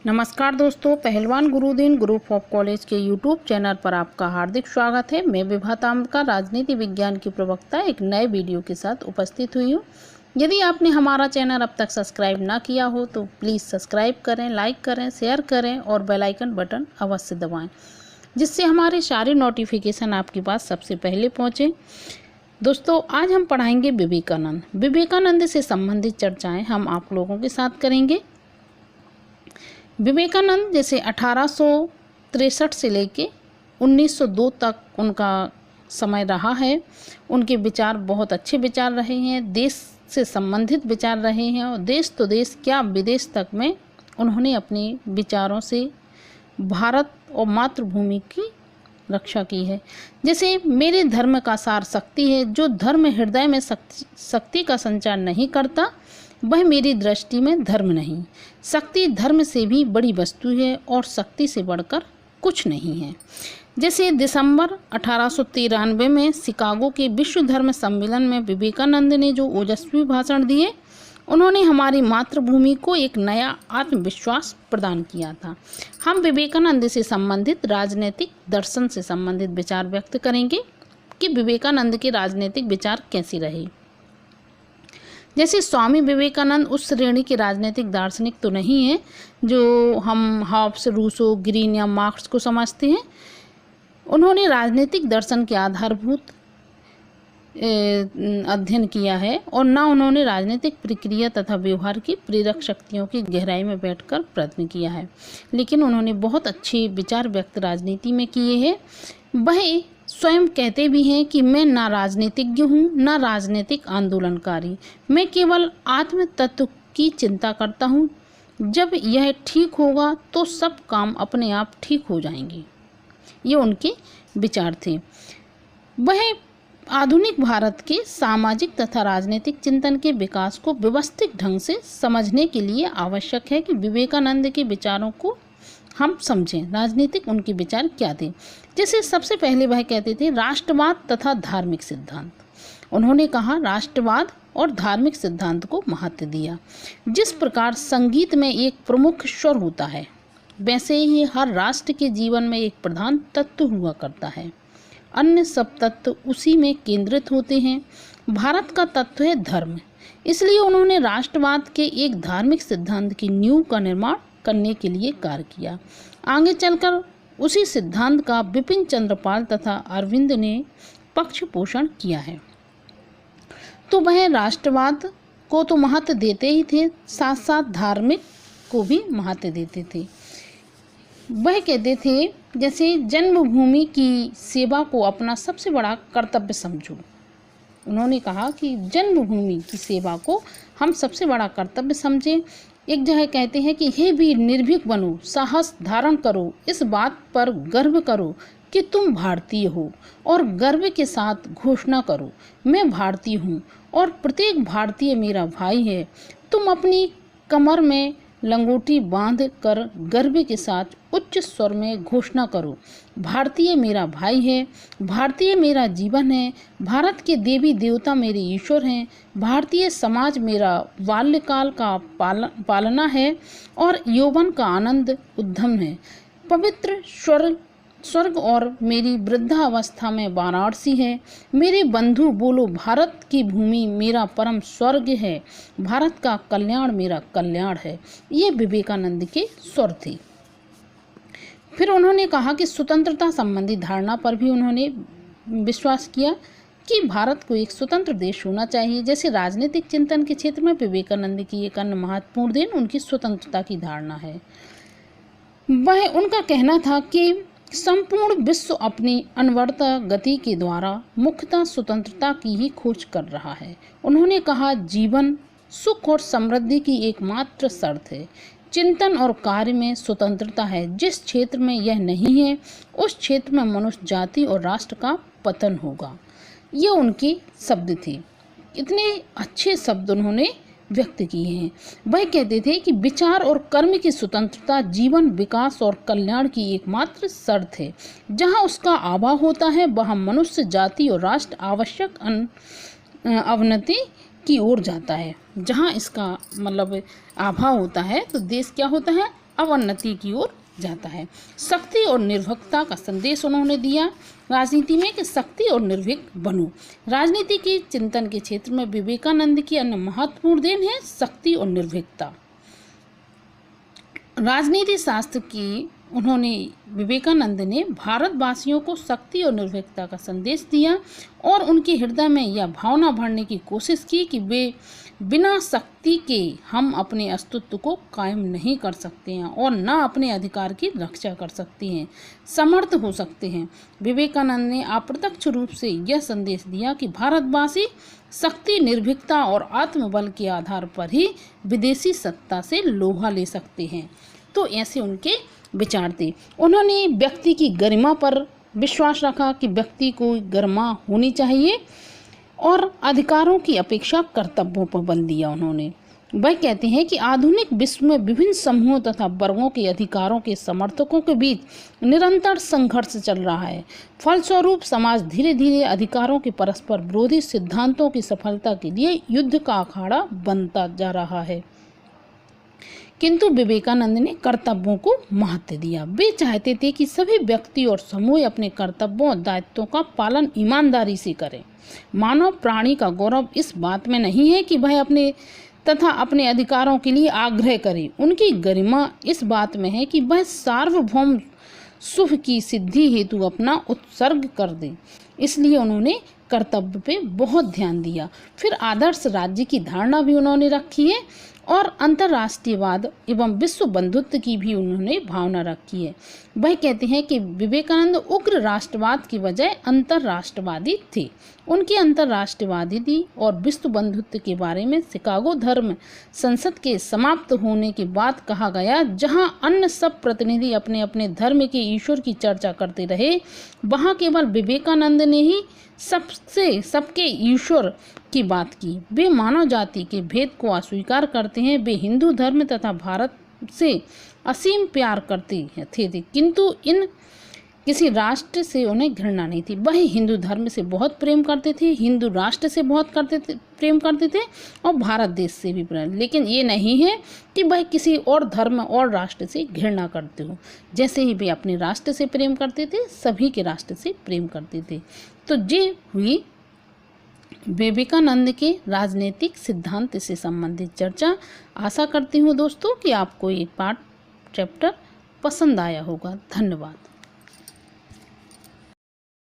नमस्कार दोस्तों, पहलवान गुरुदीन ग्रुप ऑफ कॉलेज के यूट्यूब चैनल पर आपका हार्दिक स्वागत है। मैं विभा ताम्रकार, राजनीति विज्ञान की प्रवक्ता, एक नए वीडियो के साथ उपस्थित हुई हूँ। यदि आपने हमारा चैनल अब तक सब्सक्राइब ना किया हो तो प्लीज़ सब्सक्राइब करें, लाइक करें, शेयर करें और बेल आइकन बटन अवश्य दबाएँ, जिससे हमारे सारे नोटिफिकेशन आपके पास सबसे पहले पहुँचें। दोस्तों, आज हम पढ़ाएंगे विवेकानंद से संबंधित चर्चाएँ हम आप लोगों के साथ करेंगे। विवेकानंद जैसे 1863 से लेके 1902 तक उनका समय रहा है। उनके विचार बहुत अच्छे विचार रहे हैं, देश से संबंधित विचार रहे हैं और देश तो देश क्या विदेश तक में उन्होंने अपने विचारों से भारत और मातृभूमि की रक्षा की है। जैसे मेरे धर्म का सार शक्ति है, जो धर्म हृदय में शक्ति का संचार नहीं करता वह मेरी दृष्टि में धर्म नहीं। शक्ति धर्म से भी बड़ी वस्तु है और शक्ति से बढ़कर कुछ नहीं है। जैसे दिसंबर 1893 में शिकागो के विश्व धर्म सम्मेलन में विवेकानंद ने जो ओजस्वी भाषण दिए, उन्होंने हमारी मातृभूमि को एक नया आत्मविश्वास प्रदान किया था। हम विवेकानंद से संबंधित राजनीतिक दर्शन से संबंधित विचार व्यक्त करेंगे कि विवेकानंद के राजनीतिक विचार कैसे रहे। जैसे स्वामी विवेकानंद उस श्रेणी के राजनीतिक दार्शनिक तो नहीं है जो हम हॉब्स, रूसो, ग्रीन या मार्क्स को समझते हैं। उन्होंने राजनीतिक दर्शन के आधारभूत अध्ययन किया है और ना उन्होंने राजनीतिक प्रक्रिया तथा व्यवहार की प्रेरक शक्तियों की गहराई में बैठकर प्रयत्न किया है, लेकिन उन्होंने बहुत अच्छे विचार व्यक्त राजनीति में किए हैं। वह स्वयं कहते भी हैं कि मैं ना राजनीतिज्ञ हूँ ना राजनीतिक आंदोलनकारी, मैं केवल आत्म तत्व की चिंता करता हूँ। जब यह ठीक होगा तो सब काम अपने आप ठीक हो जाएंगे। ये उनके विचार थे। वह आधुनिक भारत के सामाजिक तथा राजनीतिक चिंतन के विकास को व्यवस्थित ढंग से समझने के लिए आवश्यक है कि विवेकानंद के विचारों को हम समझें। राजनीतिक उनके विचार क्या थे? जैसे सबसे पहले वह कहते थे राष्ट्रवाद तथा धार्मिक सिद्धांत। उन्होंने कहा राष्ट्रवाद और धार्मिक सिद्धांत को महत्व दिया। जिस प्रकार संगीत में एक प्रमुख स्वर होता है, वैसे ही हर राष्ट्र के जीवन में एक प्रधान तत्व हुआ करता है। अन्य सब तत्व उसी में केंद्रित होते हैं। भारत का तत्व है धर्म, इसलिए उन्होंने राष्ट्रवाद के एक धार्मिक सिद्धांत की नींव का निर्माण करने के लिए कार्य किया। आगे चलकर उसी सिद्धांत का बिपिन चंद्रपाल तथा अरविंद ने पक्ष पोषण किया है। तो वह राष्ट्रवाद को तो महत्व देते ही थे, साथ साथ धार्मिक को भी महत्व देते थे। वह कहते थे जैसे जन्मभूमि की सेवा को अपना सबसे बड़ा कर्तव्य समझो। उन्होंने कहा कि जन्मभूमि की सेवा को हम सबसे बड़ा कर्तव्य समझें। एक जगह कहते हैं कि हे वीर निर्भीक बनो, साहस धारण करो, इस बात पर गर्व करो कि तुम भारतीय हो और गर्व के साथ घोषणा करो मैं भारतीय हूँ और प्रत्येक भारतीय मेरा भाई है। तुम अपनी कमर में लंगोटी बांध कर गर्व के साथ उच्च स्वर में घोषणा करो भारतीय मेरा भाई है, भारतीय मेरा जीवन है, भारत के देवी देवता मेरे ईश्वर हैं, भारतीय समाज मेरा बाल्यकाल का पालना है और यौवन का आनंद उद्यम है, पवित्र स्वर्ग और मेरी वृद्धावस्था में वाराणसी है। मेरे बंधु बोलो भारत की भूमि मेरा परम स्वर्ग है, भारत का कल्याण मेरा कल्याण है। ये विवेकानंद के स्वर थे। फिर उन्होंने कहा कि स्वतंत्रता संबंधी धारणा पर भी उन्होंने विश्वास किया कि भारत को एक स्वतंत्र देश होना चाहिए। जैसे राजनीतिक चिंतन के क्षेत्र में विवेकानंद की एक अन्य महत्वपूर्ण देन उनकी स्वतंत्रता की धारणा है। वह उनका कहना था कि संपूर्ण विश्व अपनी अनवरत गति के द्वारा मुख्यतः स्वतंत्रता की ही खोज कर रहा है। उन्होंने कहा जीवन सुख और समृद्धि की एकमात्र शर्त है। चिंतन और कार्य में स्वतंत्रता है। जिस क्षेत्र में यह नहीं है उस क्षेत्र में मनुष्य जाति और राष्ट्र का पतन होगा। ये उनके शब्द थे। इतने अच्छे शब्द उन्होंने व्यक्त किए हैं। वह कहते थे कि विचार और कर्म की स्वतंत्रता जीवन विकास और कल्याण की एकमात्र शर्त है। जहाँ उसका अभाव होता है वहाँ मनुष्य जाति और राष्ट्र आवश्यक अवनति की ओर जाता है। जहाँ इसका मतलब अभाव होता है तो देश क्या होता है, अवनति की ओर जाता है। शक्ति और निर्भीकता का संदेश उन्होंने दिया राजनीति में कि शक्ति और निर्भीक बनो। राजनीति के चिंतन के क्षेत्र में विवेकानंद की अन्य महत्वपूर्ण देन है शक्ति और निर्भीकता। राजनीति शास्त्र की उन्होंने विवेकानंद ने भारतवासियों को शक्ति और निर्भीकता का संदेश दिया और उनके हृदय में यह भावना भरने की कोशिश की कि वे बिना शक्ति के हम अपने अस्तित्व को कायम नहीं कर सकते हैं और न अपने अधिकार की रक्षा कर सकते हैं, समर्थ हो सकते हैं। विवेकानंद ने अप्रत्यक्ष रूप से यह संदेश दिया कि भारतवासी शक्ति, निर्भीकता और आत्मबल के आधार पर ही विदेशी सत्ता से लोहा ले सकते हैं। तो ऐसे उनके विचार थे। उन्होंने व्यक्ति की गरिमा पर विश्वास रखा कि व्यक्ति को गरिमा होनी चाहिए और अधिकारों की अपेक्षा कर्तव्यों पर बल दिया उन्होंने। वह कहते हैं कि आधुनिक विश्व में विभिन्न समूहों तथा वर्गों के अधिकारों के समर्थकों के बीच निरंतर संघर्ष चल रहा है। फलस्वरूप समाज धीरे धीरे अधिकारों के परस्पर विरोधी सिद्धांतों की सफलता के लिए युद्ध का अखाड़ा बनता जा रहा है। किंतु विवेकानंद ने कर्तव्यों को महत्व दिया। वे चाहते थे कि सभी व्यक्ति और समूह अपने कर्तव्यों और दायित्वों का पालन ईमानदारी से करें। मानव प्राणी का गौरव इस बात में नहीं है कि वह अपने अधिकारों के लिए आग्रह करे। उनकी गरिमा इस बात में है कि वह सार्वभौम सुख की सिद्धि हेतु अपना उत्सर्ग कर दे। इसलिए उन्होंने कर्तव्य पे बहुत ध्यान दिया। फिर आदर्श राज्य की धारणा भी उन्होंने रखी है और अंतर्राष्ट्रीयवाद एवं विश्व बंधुत्व की भी उन्होंने भावना रखी है। वह कहते हैं कि विवेकानंद उग्र राष्ट्रवाद की बजाय अंतर्राष्ट्रवादी थे। उनके अंतर्राष्ट्रवादी और विश्व बंधुत्व के बारे में शिकागो धर्म संसद के समाप्त होने के बाद कहा गया, जहां अन्य सब प्रतिनिधि अपने अपने धर्म के ईश्वर की चर्चा करते रहे, वहां केवल विवेकानंद ने ही सबके ईश्वर की बात की। वे मानव जाति के भेद को अस्वीकार करते हैं। वे हिंदू धर्म तथा भारत से असीम प्यार करते थे, किंतु किसी राष्ट्र से उन्हें घृणा नहीं थी। वह हिंदू धर्म से बहुत प्रेम करते थे, हिंदू राष्ट्र से बहुत प्रेम करते थे और भारत देश से भी प्रेम। लेकिन ये नहीं है कि वह किसी और धर्म और राष्ट्र से घृणा करते हो। जैसे ही वे अपने राष्ट्र से प्रेम करते थे, सभी के राष्ट्र से प्रेम करते थे। तो ये हुई विवेकानंद के राजनीतिक सिद्धांत से संबंधित चर्चा। आशा करती हूँ दोस्तों कि आपको ये पार्ट चैप्टर पसंद आया होगा। धन्यवाद।